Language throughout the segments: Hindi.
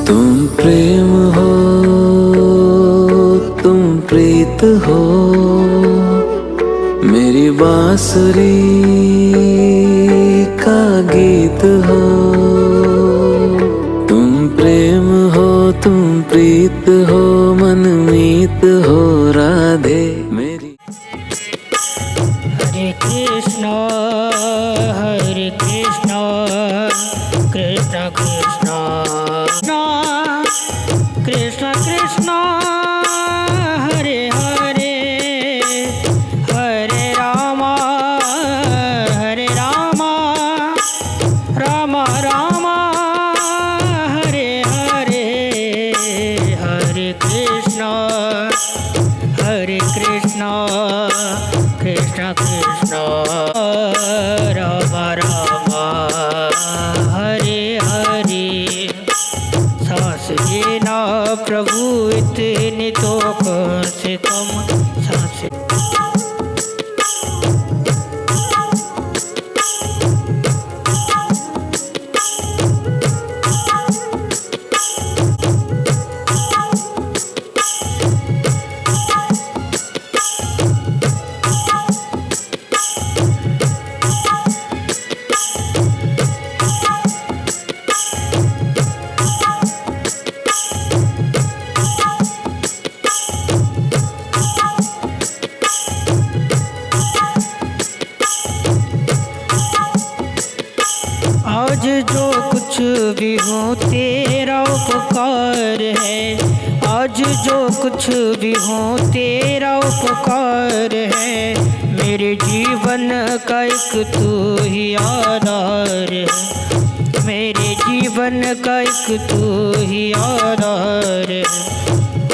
तुम प्रेम हो, तुम प्रीत हो, मेरी बांसुरी का गीत हो। तुम प्रेम हो, तुम प्रीत हो, मनमीत हो राधे मेरी। हरे कृष्ण कृष्ण कृष्ण कृष्ण कृष्ण हरे हरे हरे राम राम राम हरे हरे हरे कृष्ण कृष्ण कृष्ण राम राम हरे हरे। सांस लेना प्रभु इतनी तो कम से कम सांस। आज जो कुछ भी हो तेरा उपकार है, आज जो कुछ भी हो तेरा उपकार है। मेरे जीवन का एक तू ही आधार है, मेरे जीवन का एक तू ही आधार है।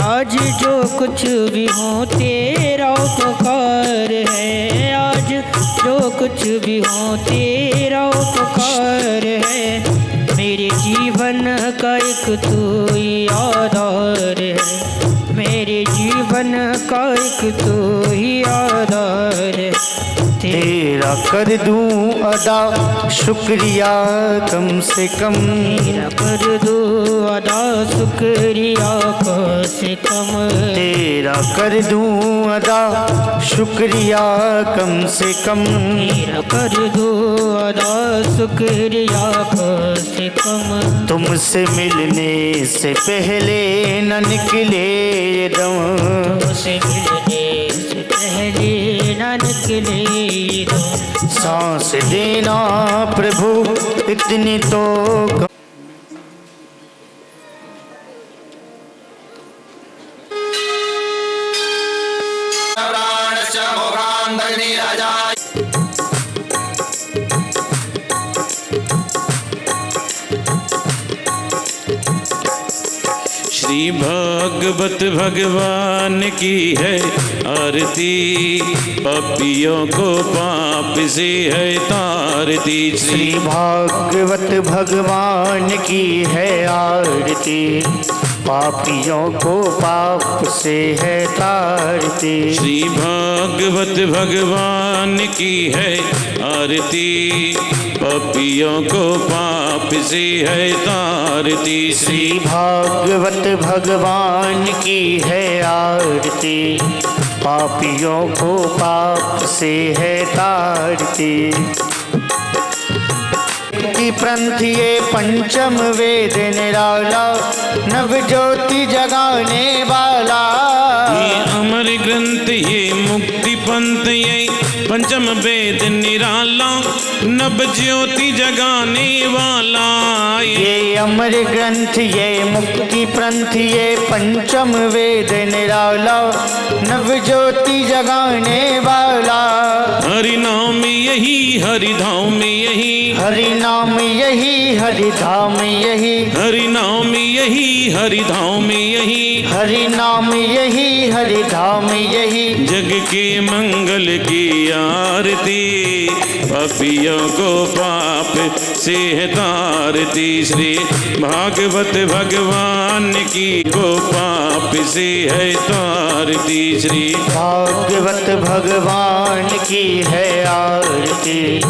आज जो कुछ भी हो तेरा उपकार है, आज जो कुछ भी हो तेरा उपकार है। मेरे जीवन का एक तू ही आधार है, मेरे जीवन का एक तू ही आधार है। तेरा कर दूं अदा शुक्रिया कम से कम, तेरा कर दूं अदा शुक्रिया कम से कम, तेरा कर दूं अदा शुक्रिया कम से कम, तेरा कर दूं अदा शुक्रिया कम से कम। तुमसे मिलने से पहले न निकले ये दम, तुमसे मिलने से पहले न निकले सांस देना प्रभु इतनी तो कम। श्री भागवत भगवान की है आरती, पापियों को पाप से है तारती। श्री भागवत भगवान की है आरती, पापियों को पाप से है तारती। श्री भागवत भगवान की है आरती, पापियों को पाप से है तारती। श्री भागवत भगवान की है आरती, पापियों को पाप से है तारती। पंथ ये पंचम वेद निराला, नव ज्योति जगाने वाला। ये अमर ग्रंथ ये मुक्ति पंथ ये पंचम वेद निराला, नव ज्योति जगाने वाला। ये अमर ग्रंथ ये मुक्ति पंथ ये पंचम वेद निराला, नव ज्योति जगाने वाला। हरि नाम यही हरि धाम यही, हरि नाम यही हरि धाम यही, हरि नाम यही हरि धाम यही, हरि नाम यही हरि धाम यही। जग के मंगल की आरती, पापियों को पाप से है तारती। श्री भागवत भगवान की को पाप से है तारती। श्री भागवत भगवान की है आरती,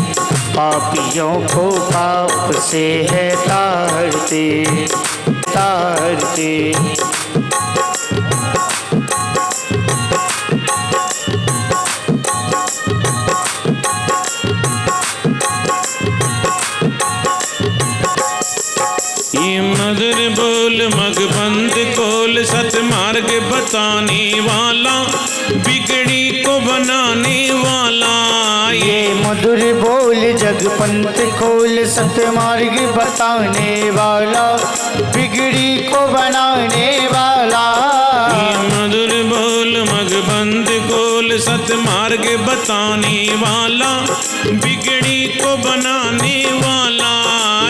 पापियों को पाप से है तारती। तारती। ये मधुर बोल मगबंद खोल सतमार्ग बताने वाला बिगड़ी को बनाने वाला। ये मधुर बोल जगपंथ खोल सतमार्ग बताने वाला बिगड़ी को बनाने वाला। ये मधुर बोल मगबंद खोल सतमार्ग बताने वाला बिगड़ी को बनाने वाला।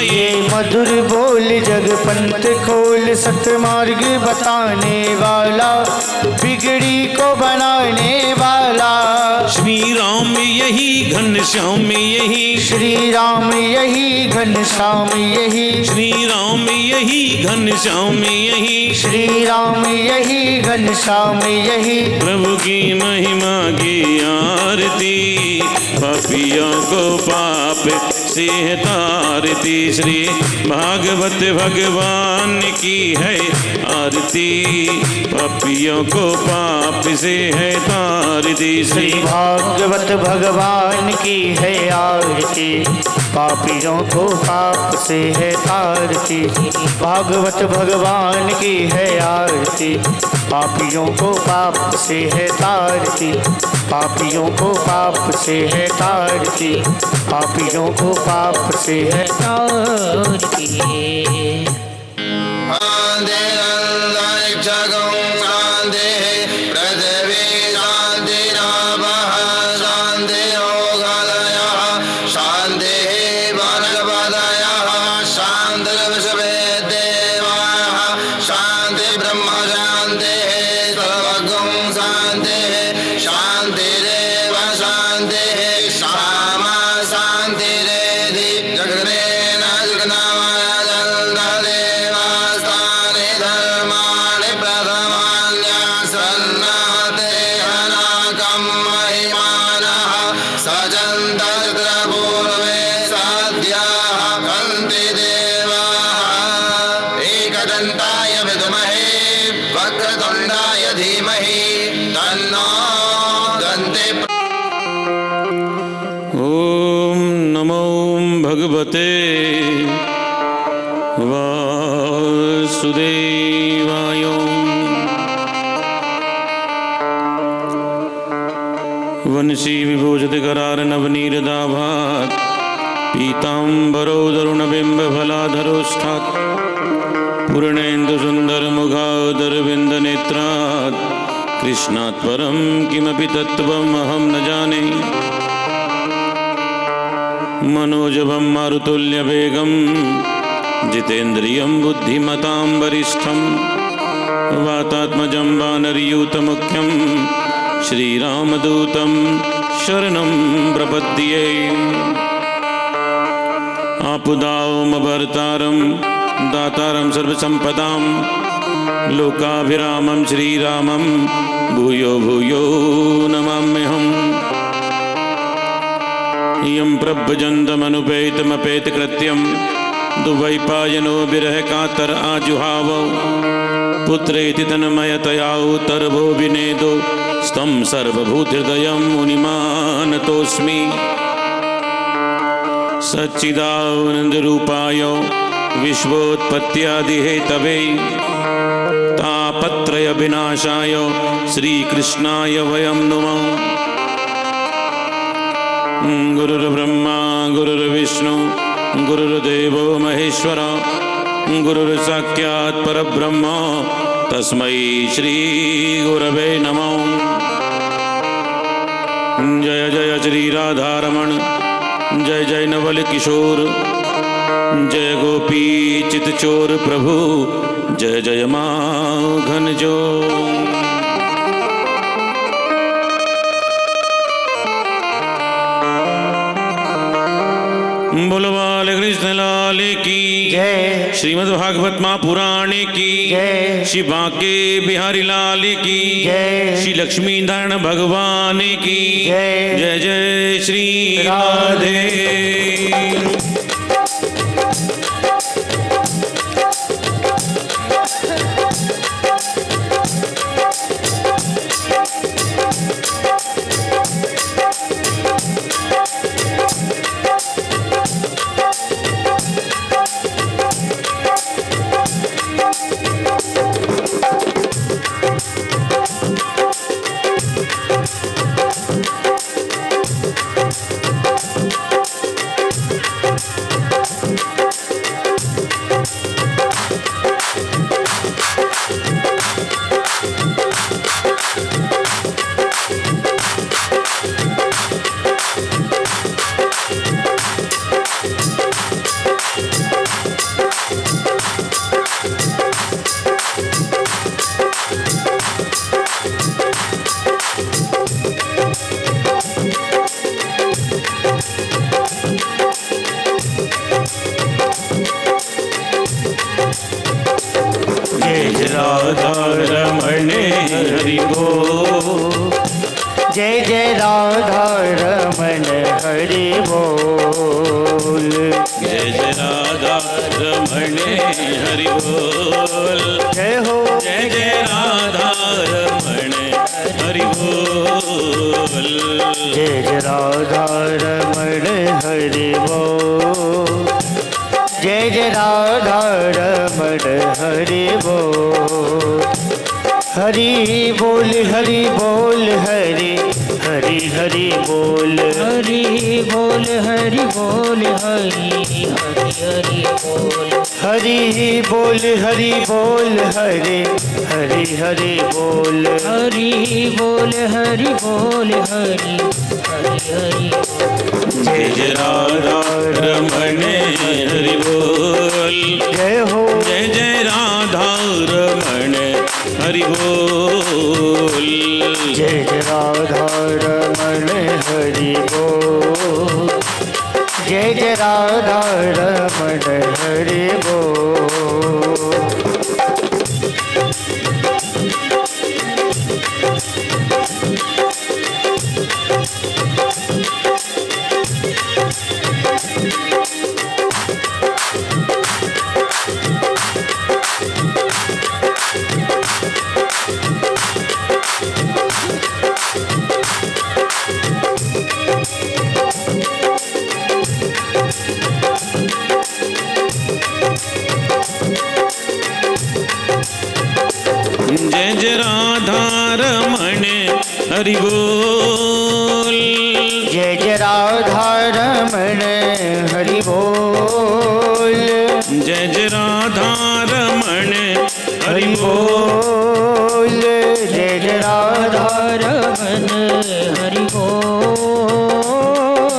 ये मधुर बोल जगपंथ खोल सतमार्ग बताने वाला बिगड़ी को बनाने वाला। श्री राम यही घनश्याम यही, श्री राम यही घनश्याम यही, श्री राम यही घनश्याम यही, श्री राम यही घनश्याम यही। प्रभु की महिमा की आरती पापियों को पाप से तारती। श्री भागवत भगवान की है आरती पापियों को पाप से है तारती। श्री भागवत भगवान की है आरती पापियों को पाप से है तारती। भागवत भगवान की है आरती पापियों को पाप से है तारती। पापियों को पाप से है तारती। पापियों को पाप से है तारती। भगवते वासुदेवाय। वंशी विभूषित करार नवनीरदाभात् पीताम्बरोदरुणबिम्बफलाधरोष्ठात् पूर्णेन्दु सुंदर मुखादरविंद नेत्रात् कृष्णात् परं किमपि तत्त्वम् अहं न जाने। मनोजवं मारुतुल्यवेगं जितेन्द्रियं बुद्धिमतां वरिष्ठं वातात्मजं वानरयूतमुख्यं श्रीरामदूतं शरणं प्रपद्ये। आपुदावमभर्तारं दातारं सर्वसम्पदां लोकाभिरामं श्रीरामं भूयो भूयो नमाम्यहम्। यं प्रभजन्तमनुपेतमपेतकृत्यं दुवैपायनो विरह कातर आजुहाव पुत्रेति तन्मयतया उत्तरभो विनेदो स्तं सर्वभूतहृदयं मुनिमानतोऽस्मि। सच्चिदानन्दरूपाय विश्वोत्पत्त्यादिहेतवे तापत्रयविनाशाय श्रीकृष्णाय वयं नुमः। गुरुर्ब्रह्मा गुरुर्विष्णु गुरुर्देवो महेश्वर गुरुर्साक्षात् परब्रह्म तस्मै श्री गुरवे नमः। जय जय श्री राधारमण जय जय नवल किशोर जय गोपी चितचोर प्रभु जय जय माखन जो। बोलो बाल कृष्ण लाल की जय। श्रीमद् भागवत महापुराण की जय। श्री बांके बिहारी लाल की जय। श्री लक्ष्मी नारायण भगवान की जय। जय जय श्री राधे। हरि बोल। जय जय राधा रमण हरि बोल। जय जय राधा रमण हरि बोल। जय हो जय जय राधा रमण हरि बोल। जय जय राधा रमण हरि बोल। जय जय राधा रमण हरि बोल। हरि बोल हरि बोल हरि हरि हरि बोल। हरि बोल हरि बोल हरि हरि हरि बोल। हरि बोल हरि बोल हरि हरि हरि बोल। हरि बोल हरि बोल हरि हरि हरि बोल। जय जय राधा रमण हरि बोल। जय हो जय जय राधा रमण हरि बोल। जय जय राधा रमण हरि बोल। जय जय राधा रमण हरि बोल। जय जय राधा रमण हरि बोल। जय जय राधा रमण हरि बोल। जय जय राधा रमण हरि बोल। जय जय राधा रमण हरि बोल।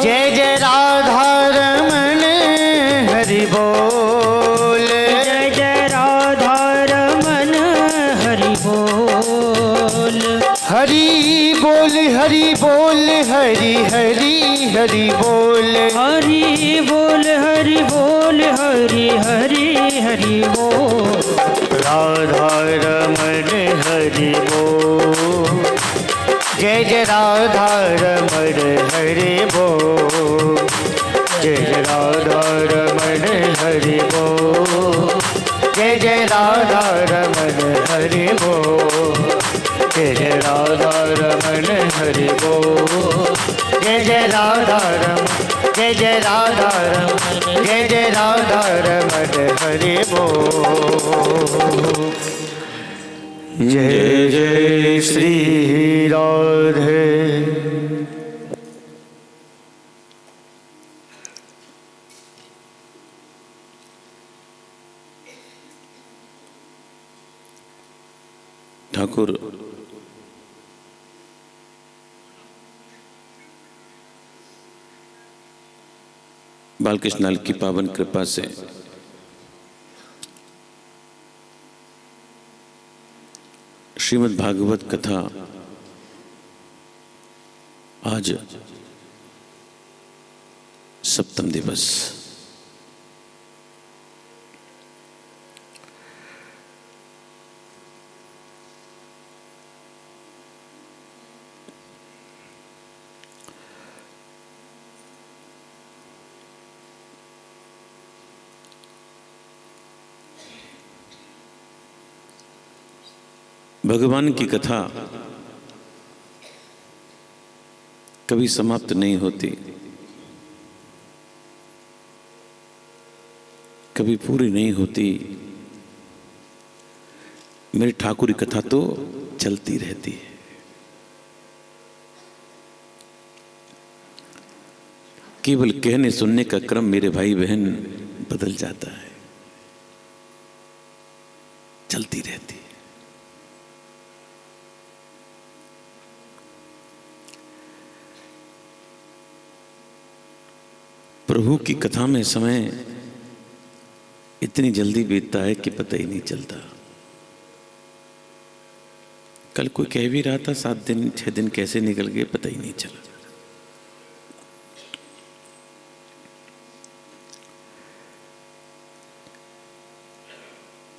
जय जय राधा रमण हरि बोल। जय जय राधा रमण हरि बोल। हरि बोल हरि बोल हरि हरि हरि बोल। हरि बोल हरि बोल हरि हरि हरि बोल। राधा रमण हरि बोल। जय जय राधा रमण हरि बोल। जय जय राधा रमण हरि बोल। जय जय राधा रमण हरि बोल। जय जय राधा रमण हरि बोल। जय जय राधा रमण। जय जय राधा रमण। जय जय राधा रमण हरि बोल। जय जय श्री राधे। ठाकुर बालकृष्ण लाल की पावन कृपा से श्रीमद् भागवत कथा आज सप्तम दिवस। भगवान की कथा कभी समाप्त नहीं होती, कभी पूरी नहीं होती। मेरी ठाकुर की कथा तो चलती रहती है। केवल कहने सुनने का क्रम मेरे भाई बहन बदल जाता है, चलती रहती है। प्रभु की कथा में समय इतनी जल्दी बीतता है कि पता ही नहीं चलता। कल कोई कह भी रहा था 7 दिन 6 दिन कैसे निकल गए पता ही नहीं चला।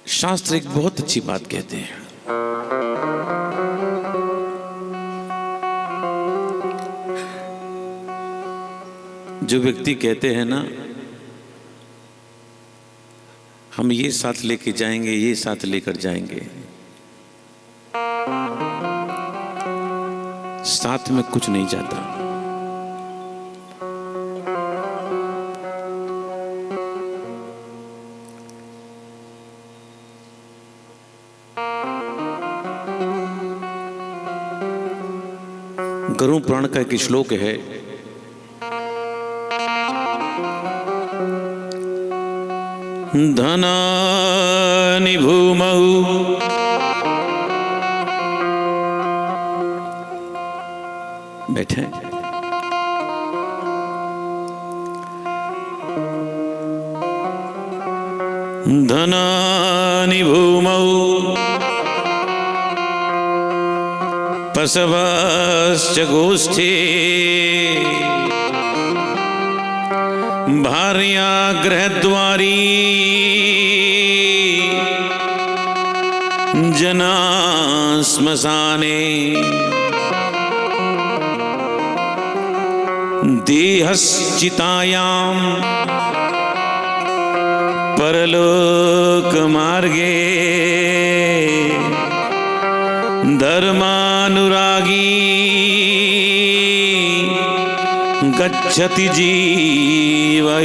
शास्त्र एक बहुत अच्छी बात कहते हैं, जो व्यक्ति कहते हैं ना हम ये साथ लेके जाएंगे, ये साथ लेकर जाएंगे, साथ में कुछ नहीं जाता। गरुड़ पुराण का एक श्लोक है, धनानि भूमौ बैठे, धनानि भूमौ पशवश्च गोष्ठी भार्या गृहद्वारी जना श्मशाने देहश्चितायां परलोक मार्गे धर्मानुरागी गच्छति जीवैको।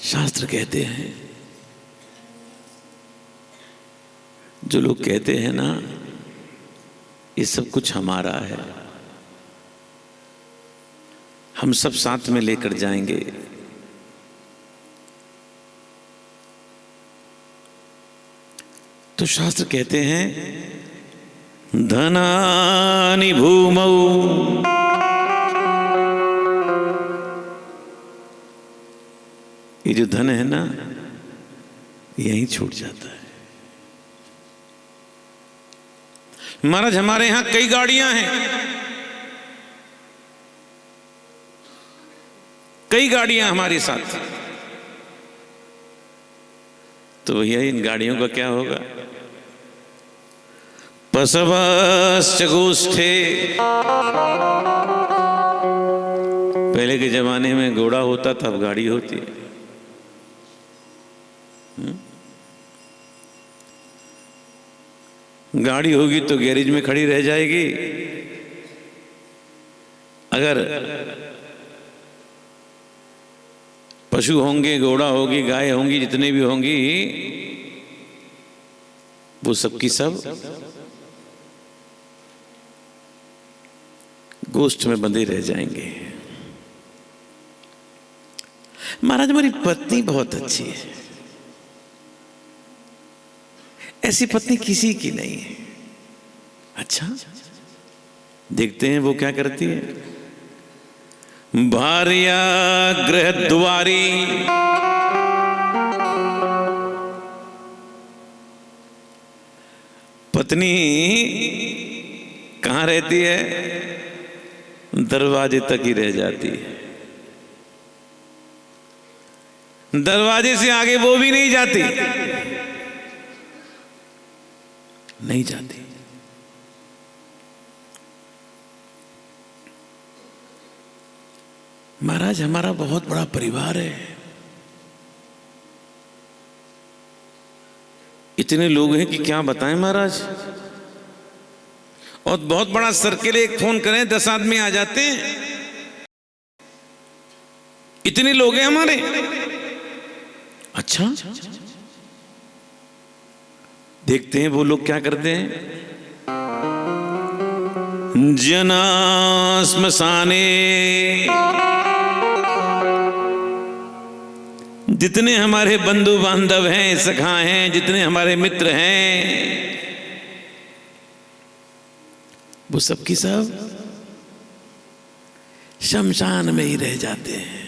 शास्त्र कहते हैं, जो लोग कहते हैं ना ये सब कुछ हमारा है, हम सब साथ में लेकर जाएंगे, तो शास्त्र कहते हैं धनानि भूमौ, ये जो धन है ना यहीं छूट जाता है। महाराज हमारे यहां कई गाड़ियां हैं, कई गाड़ियां हमारे साथ, तो भैया इन गाड़ियों का क्या होगा? पशवश्च गोष्ठे, पहले के जमाने में घोड़ा होता था, अब गाड़ी होती है। गाड़ी होगी तो गैरेज में खड़ी रह जाएगी, अगर पशु होंगे, घोड़ा होगी, गाय होंगी, जितने भी होंगी, वो सब की सब गोष्ठ में बंधे रह जाएंगे। महाराज हमारी पत्नी बहुत अच्छी है, ऐसी पत्नी किसी की नहीं है। अच्छा, देखते हैं वो क्या करती है। भार्या गृहद्वारी, पत्नी कहाँ रहती है? दरवाजे तक ही रह जाती है, दरवाजे से आगे वो भी नहीं जाती, नहीं जाती। महाराज हमारा बहुत बड़ा परिवार है, इतने लोग हैं कि क्या बताएं महाराज, और बहुत बड़ा सर्किल, एक फोन करें 10 आदमी आ जाते हैं, इतने लोग हैं हमारे। अच्छा, देखते हैं वो लोग क्या करते हैं। जना श्मशाने, जितने हमारे बंधु बांधव हैं, सखा हैं, जितने हमारे मित्र हैं, वो सब की सब शमशान में ही रह जाते हैं।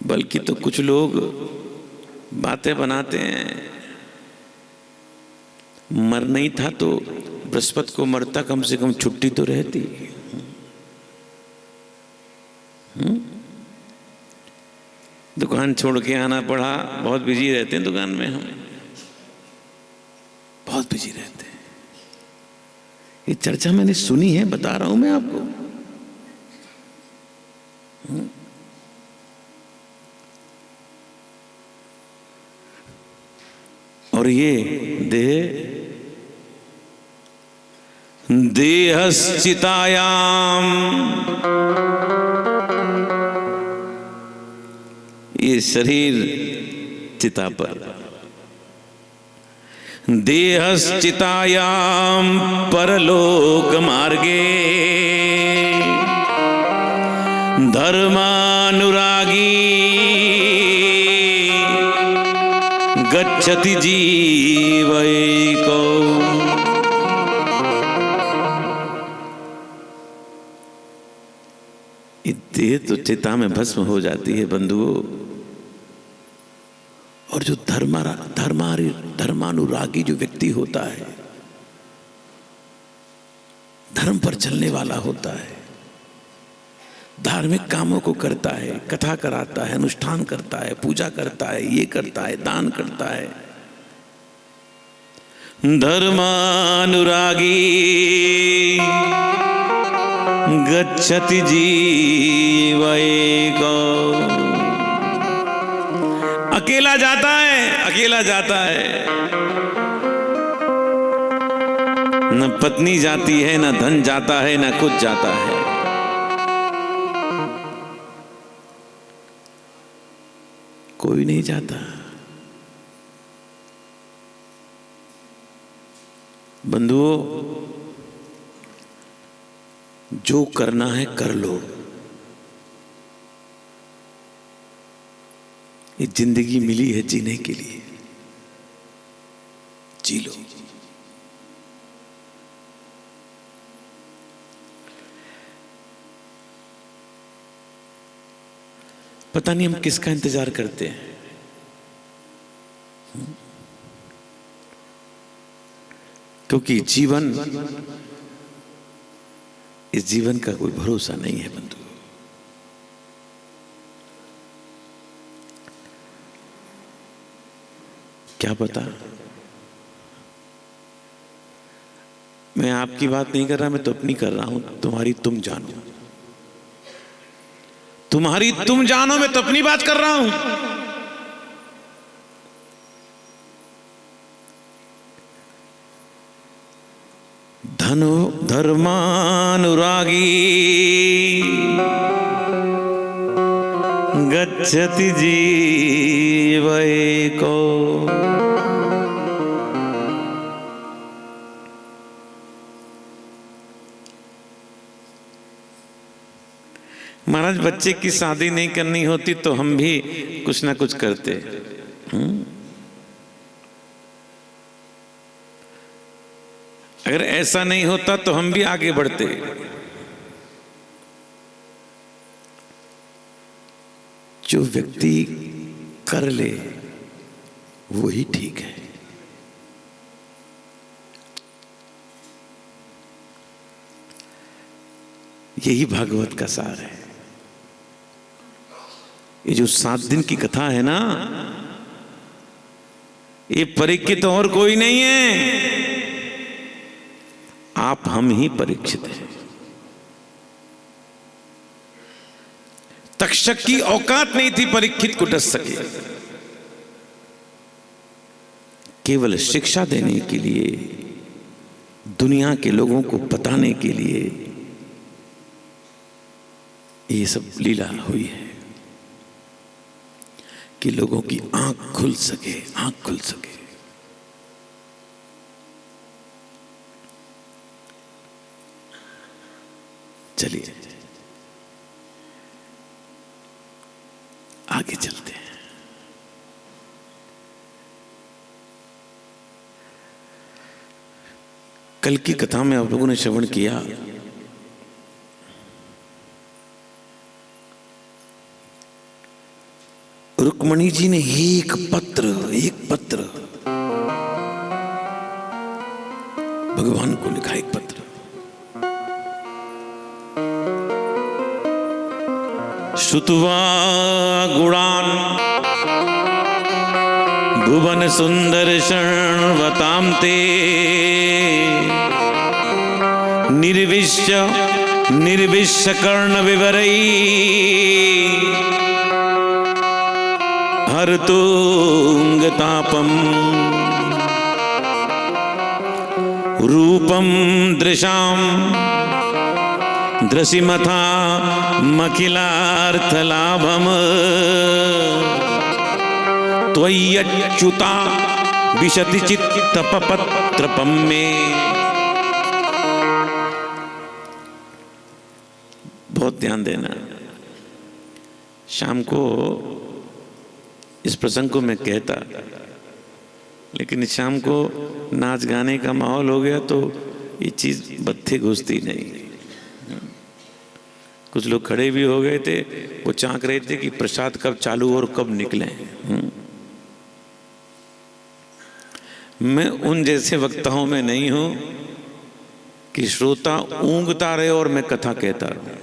बल्कि तो कुछ लोग बातें बनाते हैं, मर नहीं था तो बृहस्पति को मरता, कम से कम छुट्टी तो रहती। दुकान छोड़ के आना पड़ा, बहुत बिजी रहते हैं दुकान में हम। बहुत बिजी रहते हैं। ये चर्चा मैंने सुनी है, बता रहा हूं मैं आपको। और ये देहश्चितायाम, ये शरीर चिता पर, देहश्चितायाम परलोक मार्गे धर्मानुरागी गच्छति जीवैको। देह तो चिता में भस्म हो जाती है बंधुओं, और जो धर्मानुरागी जो व्यक्ति होता है, धर्म पर चलने वाला होता है, धार्मिक कामों को करता है, कथा कराता है, अनुष्ठान करता है, पूजा करता है, ये करता है, दान करता है, धर्मानुरागी गच्छति जीवैको। अकेला जाता है, अकेला जाता है, न पत्नी जाती है, न धन जाता है, न कुछ जाता है। कोई नहीं जाता। बंधुओं, जो करना है कर लो। ये जिंदगी मिली है जीने के लिए, जी लो। पता नहीं हम किसका इंतजार करते हैं। क्योंकि जीवन, इस जीवन का कोई भरोसा नहीं है बंधु। क्या पता, मैं आपकी बात नहीं कर रहा, मैं तो अपनी कर रहा हूं। तुम्हारी तुम जानो, तुम्हारी तुम जानो, मैं तो अपनी बात कर रहा हूं। धनो धर्मानुरागी गच्छति जीवैको। महाराज, बच्चे की शादी नहीं करनी होती तो हम भी कुछ ना कुछ करते। अगर ऐसा नहीं होता तो हम भी आगे बढ़ते। जो व्यक्ति कर ले वही ठीक है। यही भागवत का सार है। ये जो 7 दिन की कथा है ना, ये परीक्षित और कोई नहीं है, आप हम ही परीक्षित हैं। तक्षक की औकात नहीं थी परीक्षित को डस सके। केवल शिक्षा देने के लिए, दुनिया के लोगों को बताने के लिए ये सब लीला हुई है कि लोगों की आंख खुल सके, आंख खुल सके। चलिए आगे चलते हैं। कल की कथा में आप लोगों ने श्रवण किया, रुक्मणी जी ने एक पत्र भगवान को लिखा, एक पत्र। श्रुत्वा गुणान् भुवन सुंदर शरण वताम ते निर्विश्य कर्ण विवरई हरतुंगतापम रूपम दृशाम दृशिमथा मखिलार्थलाभम त्वय्यच्युता विशति चित्तपपत्रपम में। बहुत ध्यान देना, शाम को इस प्रसंग को मैं कहता, लेकिन शाम को नाच गाने का माहौल हो गया तो ये चीज बत्ती घुसती नहीं। कुछ लोग खड़े भी हो गए थे, वो चाक रहे थे कि प्रसाद कब चालू और कब निकले। मैं उन जैसे वक्ताओं में नहीं हूं कि श्रोता ऊंघता रहे और मैं कथा कहता रहूं।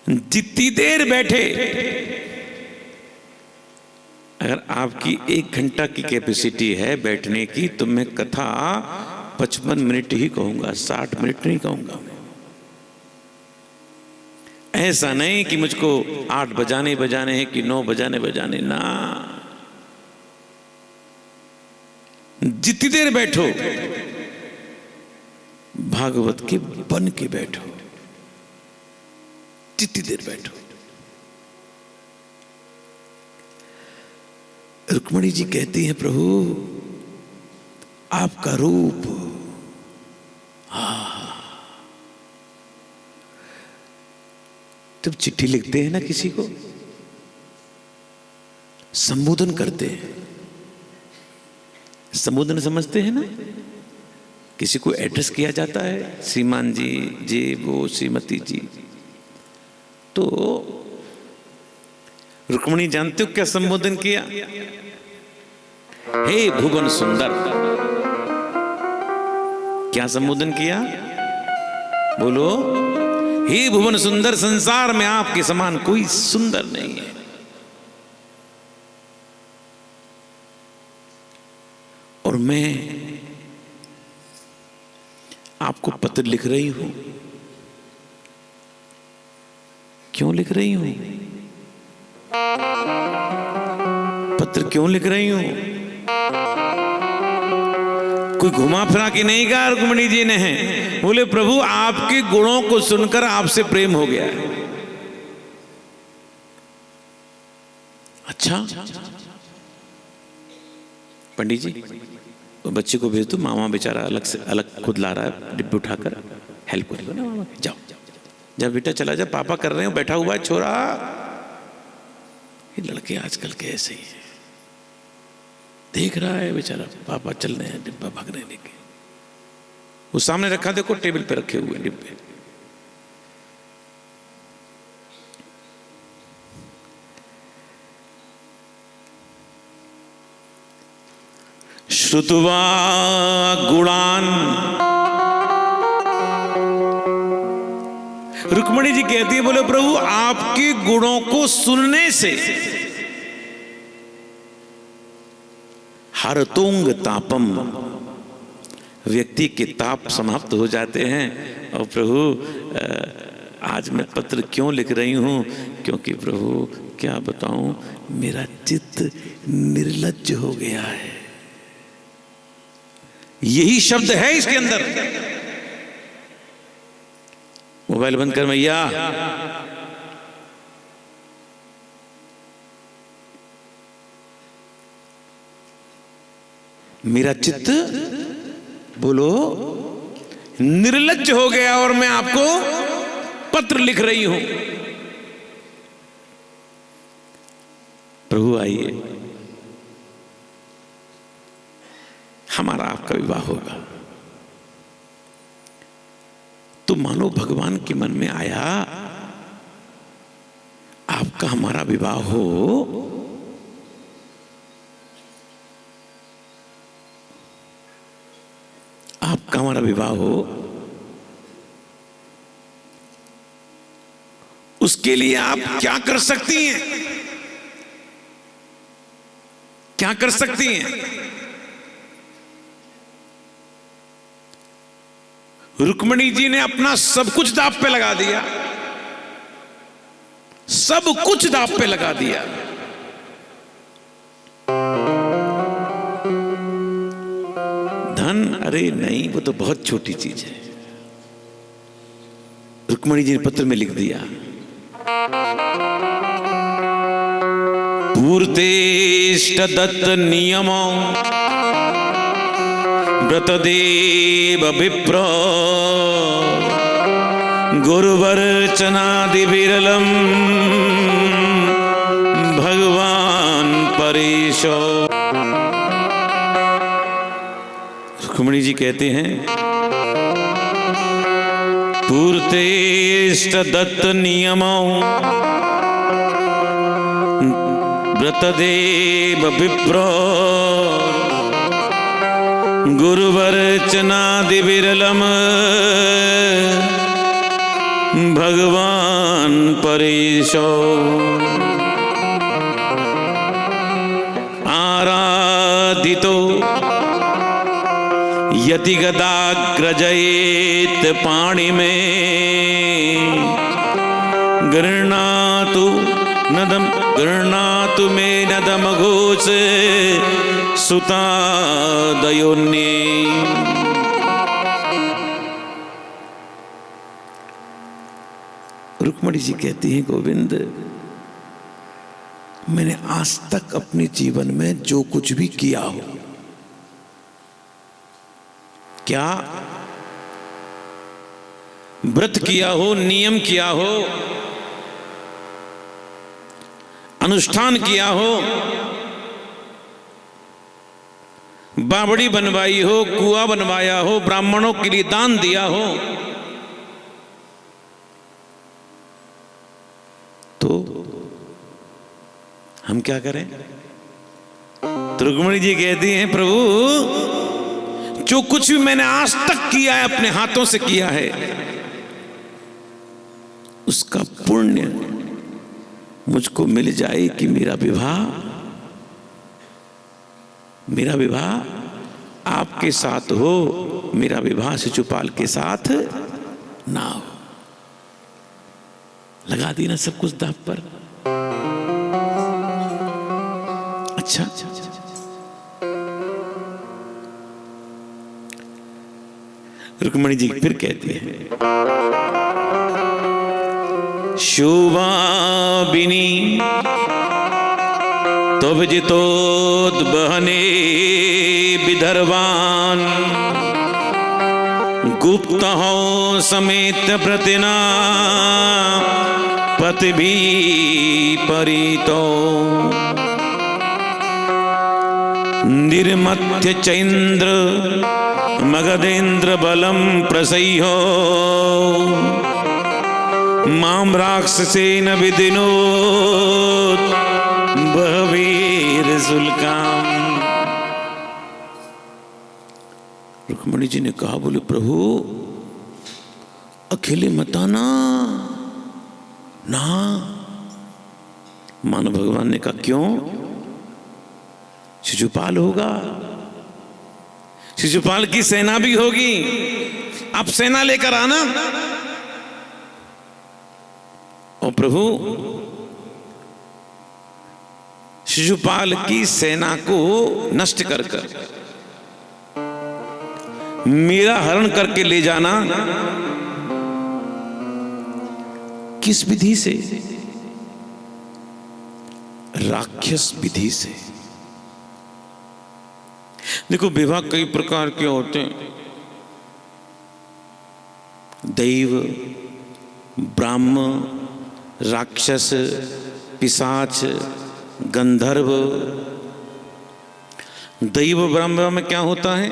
जितनी देर बैठे, अगर आपकी 1 घंटा की कैपेसिटी है बैठने की, तो मैं कथा 55 मिनट ही कहूंगा, 60 मिनट नहीं कहूंगा। ऐसा नहीं कि मुझको 8 बजाने हैं कि 9 बजाने ना। जितनी देर बैठो भागवत के बन के बैठो, जितनी देर बैठो। रुक्मिणी जी कहती हैं, प्रभु आपका रूप, जब चिट्ठी लिखते हैं ना किसी को, संबोधन करते हैं, संबोधन समझते हैं ना, किसी को एड्रेस किया जाता है, श्रीमान जी, जे वो, श्रीमती जी। तो रुक्मिणी जानते हो क्या संबोधन किया? हे भुवन सुंदर। क्या संबोधन किया? बोलो, हे भुवन सुंदर, संसार में आपके समान कोई सुंदर नहीं है। और मैं आपको पत्र लिख रही हूं। क्यों लिख रही हूं? पत्र क्यों लिख रही हूं? कोई घुमा फिरा के नहीं कहा रुक्मिणी जी ने है। बोले प्रभु आपके गुणों को सुनकर आपसे प्रेम हो गया। अच्छा पंडित जी, तो बच्चे को भेज दो, मामा बेचारा अलग खुद ला रहा है, डिब्बे उठाकर हेल्प कर लो ना मामा। जाओ जब बेटा चला जा, पापा कर रहे हो, बैठा हुआ है छोरा। ये लड़के आजकल के ऐसे ही है, देख रहा है बेचारा, पापा चल रहे हैं, डिब्बा भागने लेके। वो सामने रखा, देखो टेबल पे रखे हुए डिब्बे। श्रुत्वा गुणान, रुक्मिणी जी कहती है, बोले प्रभु आपके गुणों को सुनने से हरतुंग तापम, व्यक्ति के ताप समाप्त हो जाते हैं। और प्रभु आज मैं पत्र क्यों लिख रही हूं? क्योंकि प्रभु क्या बताऊं, मेरा चित्त निर्लज्ज हो गया है। यही शब्द है इसके अंदर। मोबाइल बंद कर मैया। मेरा चित्त बोलो निर्लज्ज हो गया और मैं आपको पत्र लिख रही हूं। प्रभु आइए, हमारा आपका विवाह होगा। तो मानो भगवान के मन में आया आपका हमारा विवाह हो, आपका हमारा विवाह हो, उसके लिए आप क्या कर सकती हैं? क्या क्या कर सकती हैं? रुक्मिणी जी ने अपना सब कुछ दांव पे लगा दिया, सब कुछ दांव पे लगा दिया। धन, अरे नहीं, वो तो बहुत छोटी चीज है। रुक्मिणी जी ने पत्र में लिख दिया, पूर्तेष्ट दत्त नियमो व्रतदेव विप्र गुरुवर्चनादि विरलम भगवान परेशो। रुक्मिणी जी कहते हैं, पूर्तेष्ट दत्त नियमो व्रतदेव विप्र गुरुवर्चनादि विरलम भगवान परेशो। आराधितो यति गदाग्रजयेत पाणि में गृह्णातु मे नदम घोष सुतादयोन्ये। रुक्मिणी जी कहती हैं, गोविंद, मैंने आज तक अपने जीवन में जो कुछ भी किया हो, क्या व्रत किया हो, नियम किया हो, अनुष्ठान किया हो, बावड़ी बनवाई हो, कुआं बनवाया हो, ब्राह्मणों के लिए दान दिया हो, तो हम क्या करें? तो रुक्मिणी जी कहती हैं, प्रभु, जो कुछ भी मैंने आज तक किया है, अपने हाथों से किया है, उसका पुण्य मुझको मिल जाए कि मेरा विवाह आपके साथ हो, मेरा विवाह शिशुपाल के साथ ना हो। लगा दी ना सब कुछ दांव पर। अच्छा, रुक्मिणी जी फिर कहती है, शोभाबिनी तो विजितोद्वहने विदर्भान गुप्त हो समेत प्रतिना पति भी परितो निर्मथ्य चैन्द्र मगधेन्द्र बलम प्रसह्यो माम राक्षसेन विदिनोत बहवीर शुल्काम। रुक्मिणी जी ने कहा, बोले प्रभु, अकेले मत आना ना। मानो भगवान ने कहा, क्यों? शिशुपाल होगा, शिशुपाल की सेना भी होगी, आप सेना लेकर आना। और प्रभु, शिशुपाल की सेना को नष्ट कर मेरा हरण करके ले जाना, किस विधि से? राक्षस विधि से। देखो, विवाह कई प्रकार के होते हैं, दैव, ब्राह्म, राक्षस, पिशाच, गंधर्व। दैव ब्राह्म विवाह में क्या होता है?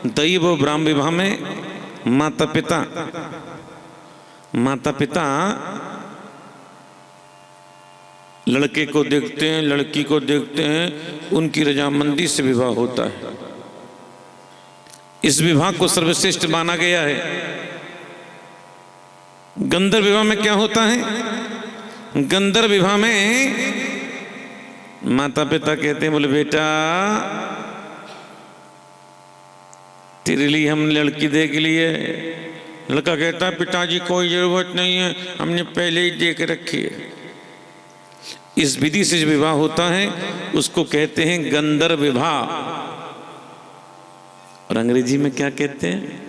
दैव ब्राह्म विवाह में माता पिता लड़के को देखते हैं, लड़की को देखते हैं, उनकी रजामंदी से विवाह होता है। इस विवाह को सर्वश्रेष्ठ माना गया है। गंधर्व विवाह में क्या होता है? गंधर्व विवाह में माता पिता कहते हैं बोले बेटा तेरे लिए हम लड़की देख लिए। लड़का कहता है पिताजी कोई जरूरत नहीं है, हमने पहले ही देख रखी है। इस विधि से जो विवाह होता है उसको कहते हैं गंधर्व विवाह। और अंग्रेजी में क्या कहते हैं?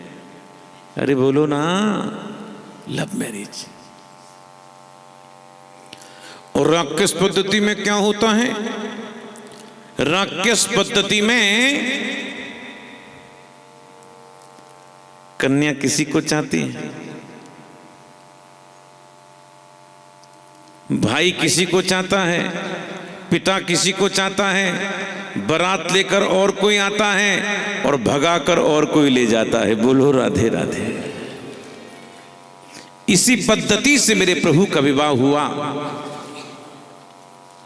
अरे बोलो ना, लव मैरिज। और राक्षस पद्धति में क्या होता है? राक्षस पद्धति में कन्या किसी को चाहती है, भाई किसी को चाहता है, पिता किसी को चाहता है, बारात लेकर और कोई आता है और भगाकर और कोई ले जाता है। बोलो राधे राधे। इसी पद्धति से मेरे प्रभु का विवाह हुआ,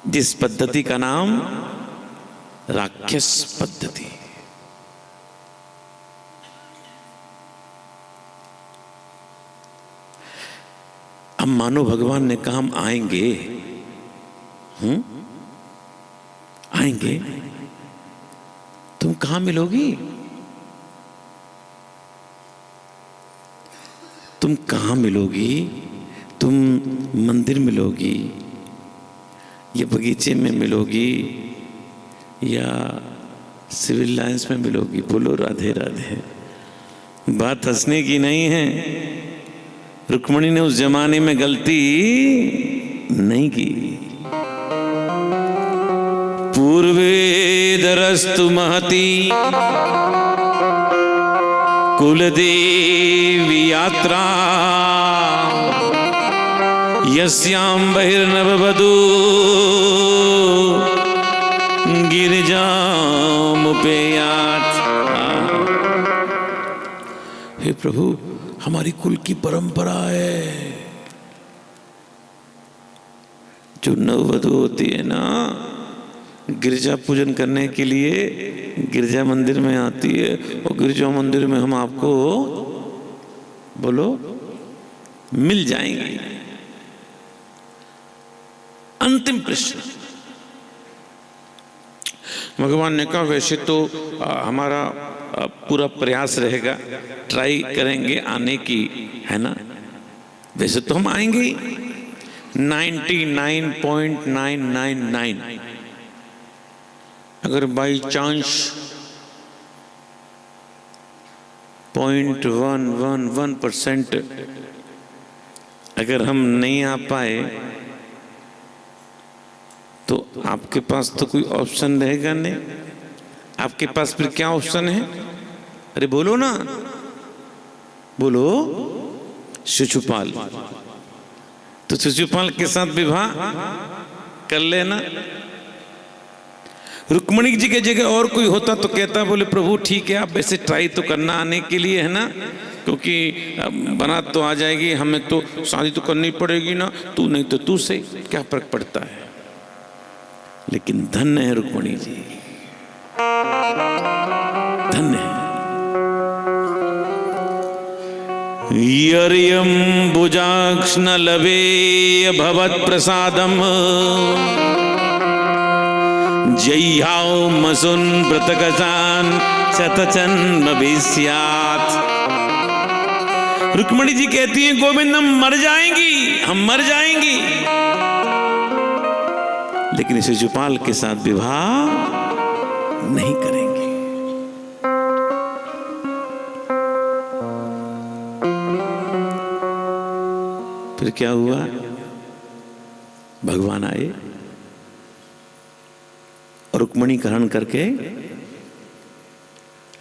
जिस पद्धति का नाम राक्षस पद्धति। अब मानो भगवान ने कहा हम आएंगे, आएंगे, तुम कहां मिलोगी? तुम कहां मिलोगी? तुम मंदिर मिलोगी या बगीचे में मिलोगी या सिविल लाइंस में मिलोगी? बोलो राधे राधे। बात हंसने की नहीं है। रुक्मिणी ने उस जमाने में गलती नहीं की। पूर्वेदरस्तु महती कुलदेवी यात्रा यस्यां बहिर्नववधू गिरिजामुपेयात्। हे प्रभु, हमारी कुल की परंपरा है, जो नववधू होती है ना, गिरजा पूजन करने के लिए गिरजा मंदिर में आती है, और गिरजा मंदिर में हम आपको बोलो मिल जाएंगे। अंतिम प्रश्न। भगवान ने कहा वैसे तो हमारा पूरा प्रयास रहेगा, ट्राई करेंगे आने की, है ना। वैसे तो हम आएंगे ही 99.999। अगर बाई चांस 0.111% अगर हम नहीं आ पाए तो आपके पास तो कोई ऑप्शन रहेगा नहीं। आपके पास फिर क्या ऑप्शन है? अरे बोलो ना, बोलो। शिशुपाल। तो शिशुपाल के साथ विवाह कर लेना। रुक्मिणी जी के जगह और कोई होता तो कहता बोले प्रभु ठीक है, आप वैसे ट्राई तो करना आने के लिए, है ना, क्योंकि बारात तो आ जाएगी, हमें तो शादी तो करनी पड़ेगी ना, तू नहीं तो तू से क्या फर्क पड़ता है। लेकिन धन्य है रुक्मिणी जी, धन्य है। यर्यं भुजाक्ष्ण लवे भवत् प्रसादम जय्याओ मसुन व्रतकसान शतचन्म विस्यात्। रुक्मिणी जी कहती हैं गोविंद हम मर जाएंगी, हम मर जाएंगी, लेकिन शिशुपाल के साथ विवाह नहीं करेंगे। फिर क्या हुआ? भगवान आए और रुक्मिणी का हरण करके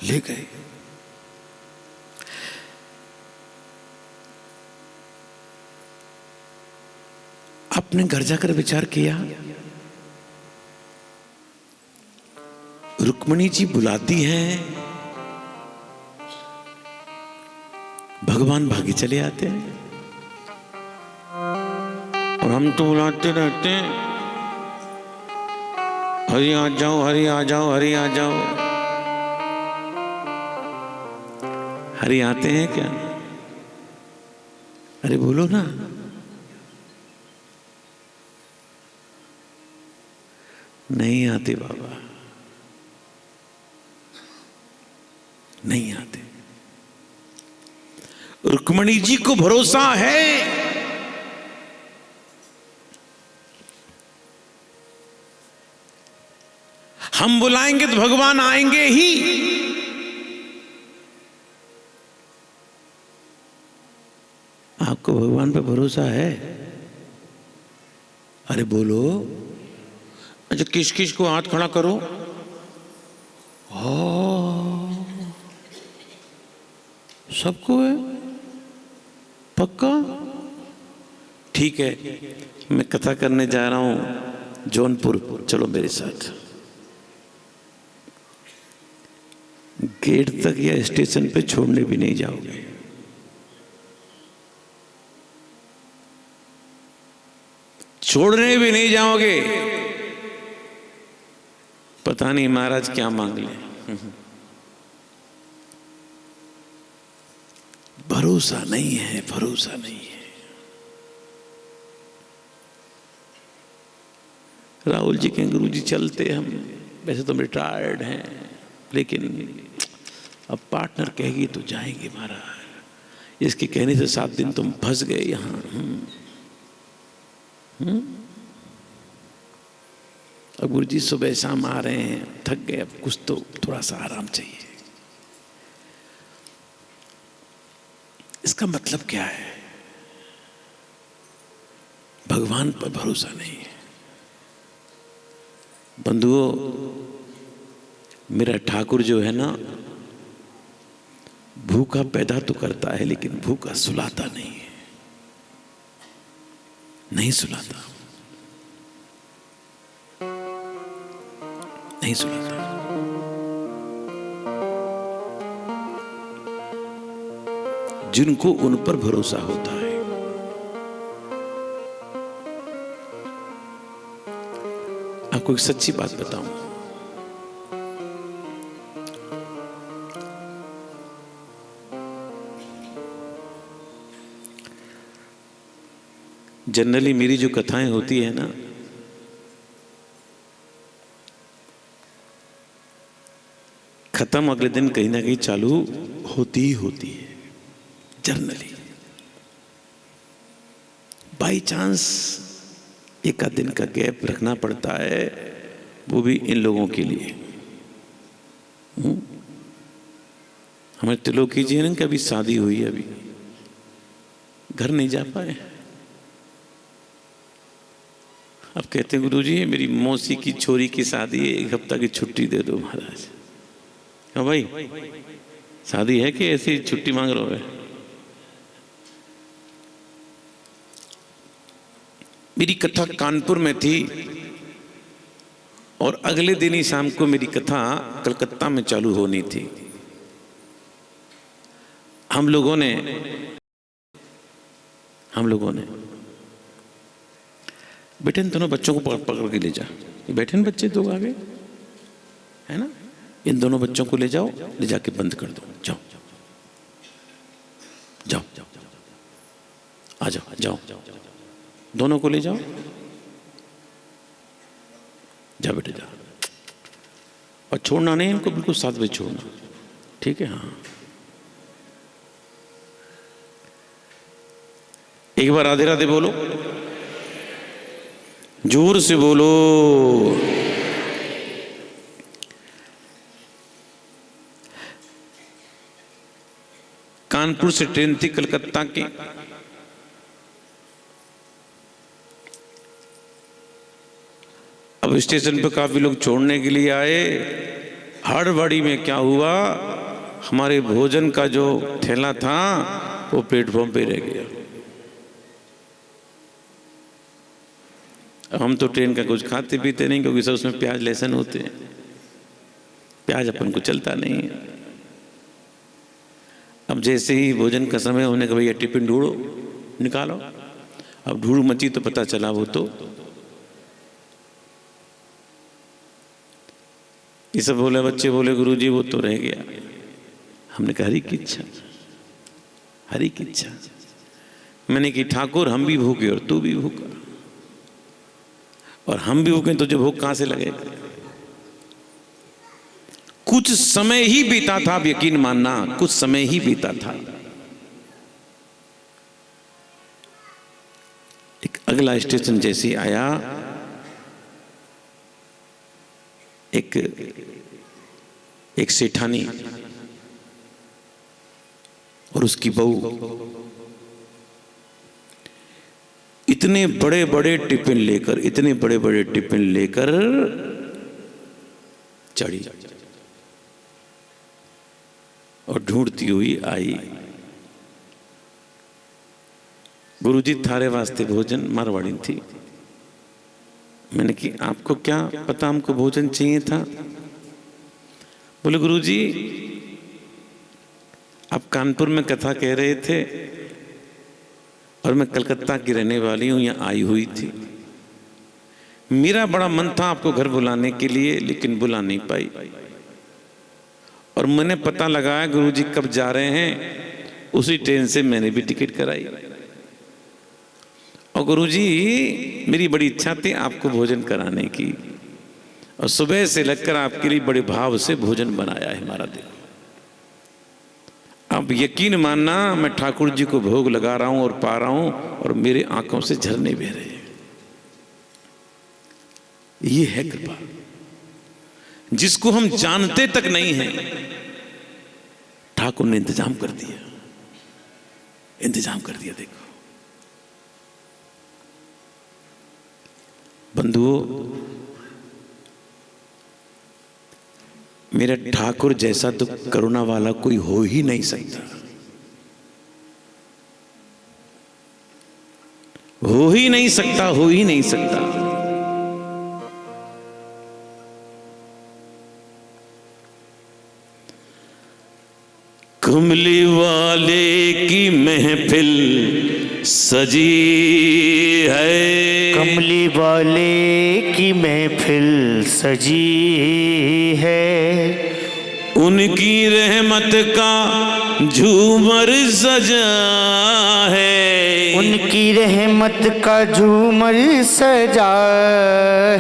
ले गए। आपने घर जाकर विचार किया? रुक्मिणी जी बुलाती हैं, भगवान भागे चले आते हैं, और हम तो बुलाते रहते हैं हरि आ जाओ, हरि आ जाओ, हरि आ जाओ। हरि आते हैं क्या? अरे बोलो ना। नहीं आते बाबा, नहीं आते। रुक्मणी जी को भरोसा है, हम बुलाएंगे तो भगवान आएंगे ही। आपको भगवान पे भरोसा है? अरे बोलो। अच्छा, किस किस को हाथ खड़ा करो। सबको है? पक्का? ठीक है, मैं कथा करने जा रहा हूं जौनपुर, चलो मेरे साथ। गेट तक या स्टेशन पे छोड़ने भी नहीं जाओगे। छोड़ने भी नहीं जाओगे। पता नहीं महाराज क्या मांग ले। भरोसा नहीं है, भरोसा नहीं है। राहुल जी के गुरु जी चलते हम, वैसे तो रिटायर्ड हैं, लेकिन अब पार्टनर कहेगी तो जाएंगे महाराज। इसके कहने से 7 दिन तुम फंस गए यहां। अब गुरु जी सुबह शाम आ रहे हैं, थक गए, अब कुछ तो थोड़ा सा आराम चाहिए। इसका मतलब क्या है? भगवान पर भरोसा नहीं है। बंधुओं, मेरा ठाकुर जो है ना, भूखा पैदा तो करता है लेकिन भूखा सुलाता नहीं है, नहीं सुलाता, नहीं सुलाता। जिनको उन पर भरोसा होता है। आपको एक सच्ची बात बताऊं, जनरली मेरी जो कथाएं होती है ना, खत्म अगले दिन कहीं ना कहीं चालू होती ही होती है। जनरली बाई चांस एक आध दिन का गैप रखना पड़ता है, वो भी इन लोगों के लिए। हमें त्रिलोकी जी ने कभी शादी हुई, अभी घर नहीं जा पाए। अब कहते हैं गुरुजी मेरी मौसी की छोरी की शादी है, 1 हफ्ता की छुट्टी दे दो महाराज। हाँ भाई, शादी है कि ऐसी छुट्टी मांग रहे हो? मेरी कथा कानपुर में थी और अगले दिन ही शाम को मेरी कथा कलकत्ता में चालू होनी थी। हम लोगों ने बेटे इन दोनों बच्चों को पकड़ के ले जा। ये बैठे न बच्चे दो आगे, है ना, इन दोनों बच्चों को ले जाओ, ले जाके बंद कर दो। जाओ जाओ आ जाओ, जाओ दोनों को ले जाओ, जा बेटे जा। और छोड़ना नहीं इनको, बिल्कुल 7 बजे छोड़ना, ठीक है? हाँ, एक बार राधे राधे बोलो, जोर से बोलो। कानपुर से ट्रेन थी कलकत्ता की। अब स्टेशन पर काफी लोग छोड़ने के लिए आए। हड़बड़ी में क्या हुआ, हमारे भोजन का जो थैला था वो प्लेटफॉर्म पे रह गया। हम तो ट्रेन का कुछ खाते पीते नहीं, क्योंकि सब उसमें प्याज लहसुन होते हैं, प्याज अपन को चलता नहीं है। अब जैसे ही भोजन का समय होने का, भैया टिफिन ढूंढो, निकालो। अब ढूंढ मची तो पता चला वो तो ये सब बोले, बच्चे बोले गुरुजी वो तो रह गया। हमने कहा हरि की इच्छा, हरि की इच्छा। मैंने कि ठाकुर हम भी भूखे और तू भी भूखा, और हम भी भूखें तो जो भूख कहां से लगेगा। कुछ समय ही बीता था, आप यकीन मानना, कुछ समय ही बीता था। एक अगला स्टेशन जैसे आया, एक सेठानी और उसकी बहू इतने बड़े बड़े टिफिन लेकर चढ़ी और ढूंढती हुई आई। गुरुजी थारे वास्ते भोजन, मारवाड़ी थी। मैंने कि आपको क्या पता हमको भोजन चाहिए था? बोले गुरुजी आप कानपुर में कथा कह रहे थे और मैं कलकत्ता की रहने वाली हूं, यहां आई हुई थी। मेरा बड़ा मन था आपको घर बुलाने के लिए, लेकिन बुला नहीं पाई। और मैंने पता लगाया गुरुजी कब जा रहे हैं, उसी ट्रेन से मैंने भी टिकट कराई। और गुरुजी मेरी बड़ी इच्छा थी आपको भोजन कराने की, और सुबह से लगकर आपके लिए बड़े भाव से भोजन बनाया है हमारा दिल। अब यकीन मानना, मैं ठाकुर जी को भोग लगा रहा हूं और पा रहा हूं, और मेरे आंखों से झरने बह रहे हैं। ये है कृपा, जिसको हम जानते तक नहीं हैं, ठाकुर ने इंतजाम कर दिया, इंतजाम कर दिया। देखो बंधुओं, मेरे ठाकुर जैसा तो करुणा वाला कोई हो ही नहीं सकता, हो ही नहीं सकता, हो ही नहीं सकता। कमली वाले की महफिल सजी है, कमली वाले की महफिल सजी है, उनकी रहमत का झूमर सजा है, उनकी रहमत का झूमर सजा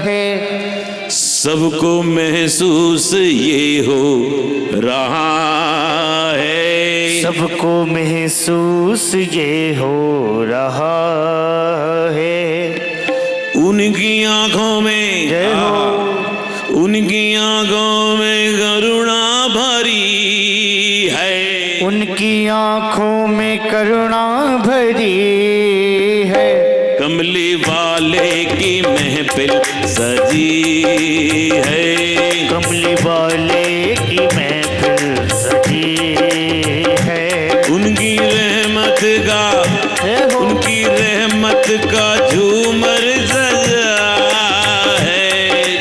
है। सबको महसूस ये हो रहा है, सबको महसूस ये हो रहा है। उनकी आंखों में जय हो, उनकी आंखों में करुणा भरी है, उनकी आंखों में करुणा भरी है। कमली वाले की महफिल सजी है, कमली वाले की महफिल सजी है, उनकी रहमत का झूमर सजा है,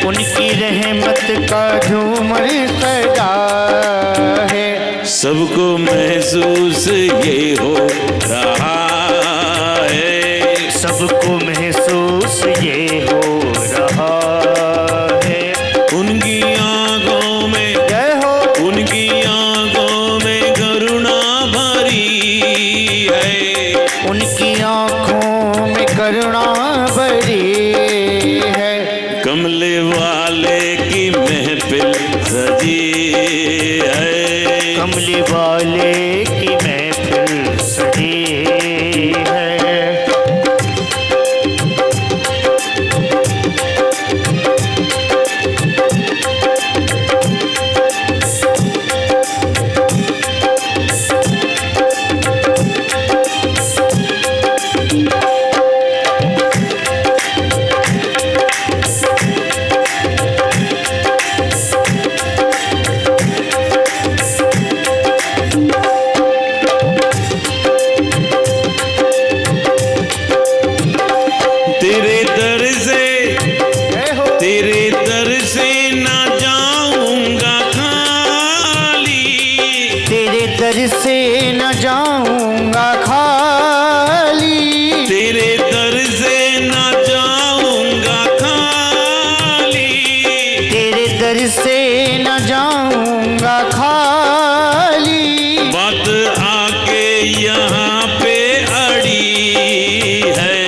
उनकी रहमत का झूमर सजा है। सबको महसूस ये हो रहा है, सबको महसूस ये हो रहा है। उनकी आंखों में जय हो, उनकी आंखों में करुणा भरी है, उनकी आंखों में करुणा भरी है। कमले वाले की महफिल सजी है, कमली वाले की महफिल सजी है। तेरे दर से ना जाऊंगा खाली, तेरे दर से न जाऊंगा खाली, तेरे दर से ना जाऊंगा खाली, तेरे दर से न जाऊंगा खाली। बात आके यहाँ पे अड़ी है,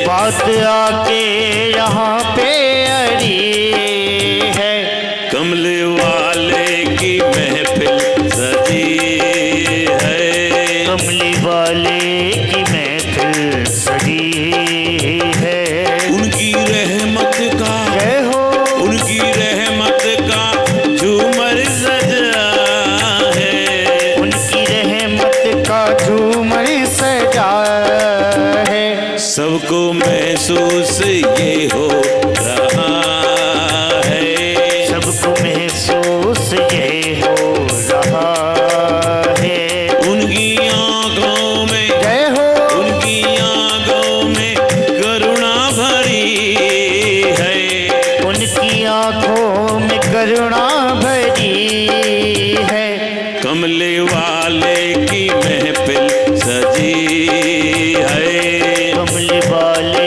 बात आके यहाँ पे कमले वाले की महफिल सजी है, कमले वाले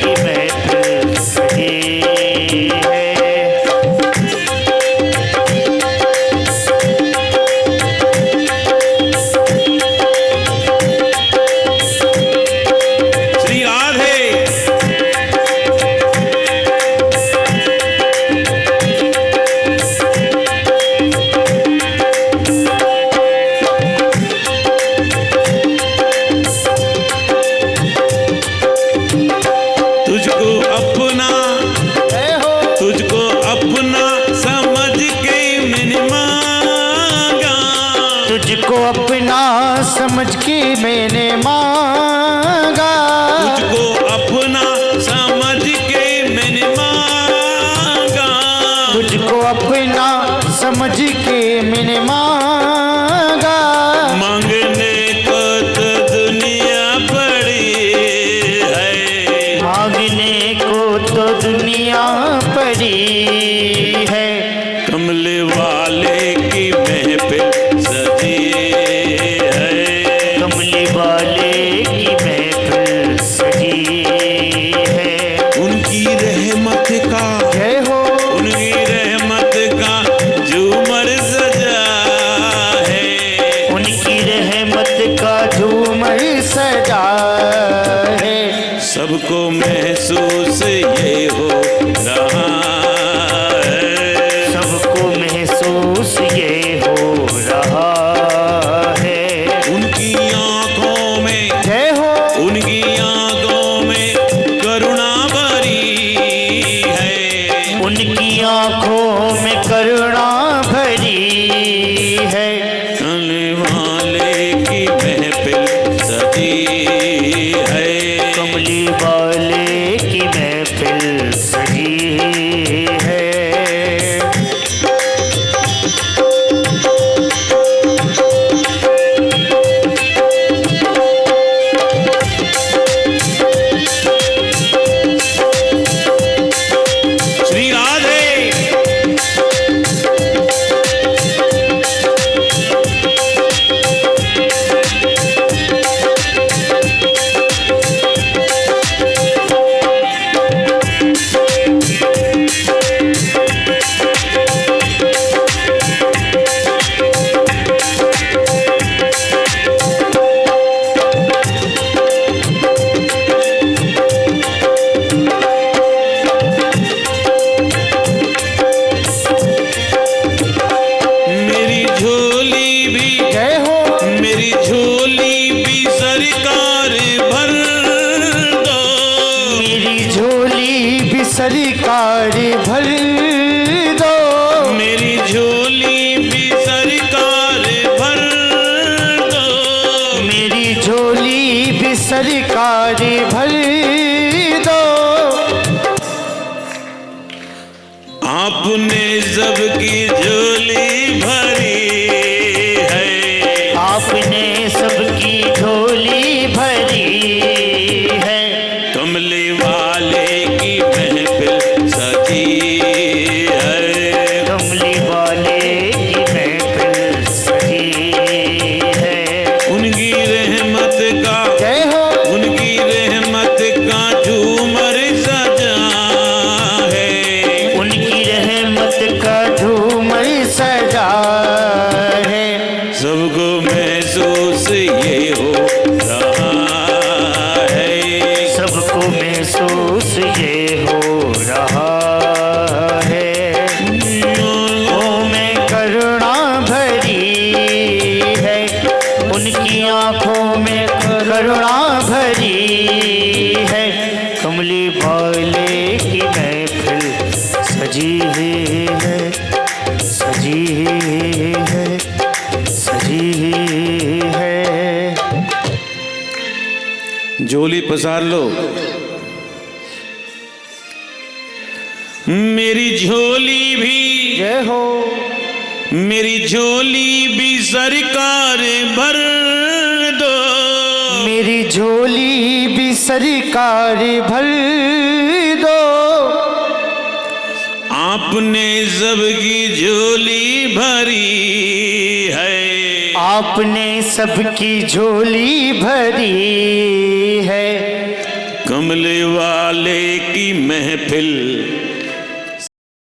की महफिल सजी है। श्री राधे। तुझको अपना, तुझको अपना समझ के मैंने मांगा, तुझको अपना समझ के मैंने मांगा, तुझको अपना समझ के मैंने मांगा, तुझको अपना समझ के मैंने मांगा। मांगने को तो दुनिया पड़ी है, मांगने को तो दुनिया पड़ी है, कमले वाले की महफिल सजी है, कमले वाले की महफिल सजी है। उनकी रहमत का, जय हो, उनकी रहमत का झूमर सजा है, उनकी रहमत का झूमर सजा है। सबको महसूस ये हो रहा है, सबको महसूस ये हो रहा है। उनकी आंखों में, जय हो, उनकी आंखों में करुणा भरी है, उनकी आंखों में करुणा भरी है। कमले वाले की महफिल सजी है, कमली वाले की महफिल सजी है। श्री राधे। मेरी झोली भी, जय हो, मेरी झोली भी सरकार भर दो, मेरी झोली भी सरकार भर दो, मेरी झोली भी सरकार भर दो, मेरी झोली भी सरकार भर दो। आपने सबकी झोली भरी है, आपने सबकी झोली भरी है, कमले वाले की महफिल सजी है, कमली वाले की महफिल सजी है। उनकी रहमत का, जय हो, उनकी रहमत का झूमर सजा है, उनकी रहमत का झूमर सजा है। सबको महसूस ये हो रहा है, सबको महसूस ये हो रहा है। आँखों में करुणा भरी है, उनकी आँखों में करुणा भरी है, कमली वाले की महफिल सजी है, सजी है, सजी है। झोली पसार लो। मेरी झोली भी, जय हो, मेरी झोली भी सरकार भर दो, मेरी झोली भी सरकार भर दो। आपने सबकी झोली भरी है, आपने सबकी झोली भरी है। कमले वाले की महफिल